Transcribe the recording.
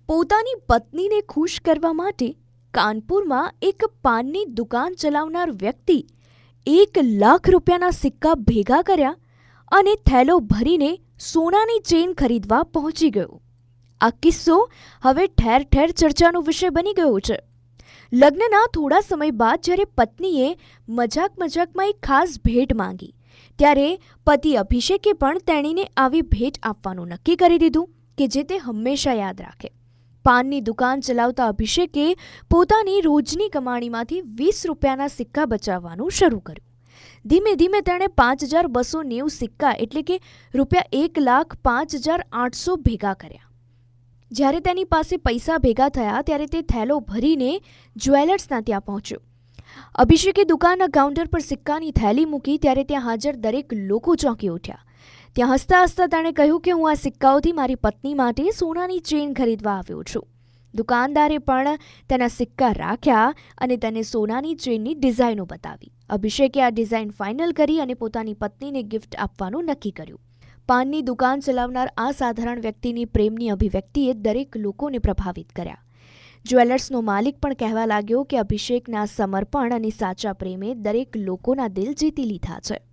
પોતાની પત્નીને ખુશ કરવા માટે કાનપુરમાં એક પાનની દુકાન ચલાવનાર વ્યક્તિ 1,00,000 રૂપિયાના સિક્કા ભેગા કર્યા અને થેલો ભરીને સોનાની ચેન ખરીદવા પહોંચી ગયો. આ કિસ્સો હવે ઠેર ઠેર ચર્ચાનો વિષય બની ગયો છે. લગ્નના થોડા સમય બાદ જ્યારે પત્નીએ મજાકમાં એક ખાસ ભેટ માંગી ત્યારે પતિ અભિષેકે પણ તેણીને આવી ભેટ આપવાનું નક્કી કરી દીધું કે જે તે હંમેશા યાદ રાખે. પાનની દુકાન ચલાવતા અભિષેકે પોતાની રોજની કમાણીમાંથી 20 રૂપિયાના સિક્કા બચાવવાનું શરૂ કર્યું. ધીમે ધીમે તેણે 5,290 સિક્કા એટલે કે ₹1,05,800 ભેગા કર્યા. જ્યારે તેની પાસે પૈસા ભેગા થયા ત્યારે તે થેલો ભરીને જ્વેલર્સના ત્યાં પહોંચ્યો. અભિષેકે દુકાનના કાઉન્ટર પર સિક્કાની થેલી મૂકી ત્યારે ત્યાં હાજર દરેક લોકો ચોંકી ઉઠ્યા. ત્યાં હસતા હસતા તેણે કહ્યું કે હું આ સિક્કાઓથી મારી પત્ની માટે સોનાની ચેન ખરીદવા આવ્યો છું. દુકાનદારે પણ તેના સિક્કા રાખ્યા અને તેને સોનાની ચેનની ડિઝાઇનો બતાવી. અભિષેકે આ ડિઝાઇન ફાઇનલ કરી અને પોતાની પત્નીને ગિફ્ટ આપવાનું નક્કી કર્યું. પાનની દુકાન ચલાવનાર આ સાધારણ વ્યક્તિની પ્રેમની અભિવ્યક્તિએ દરેક લોકોને પ્રભાવિત કર્યા. જ્વેલર્સનો માલિક પણ કહેવા લાગ્યો કે અભિષેકના સમર્પણ અને સાચા પ્રેમે દરેક લોકોના દિલ જીતી લીધા છે.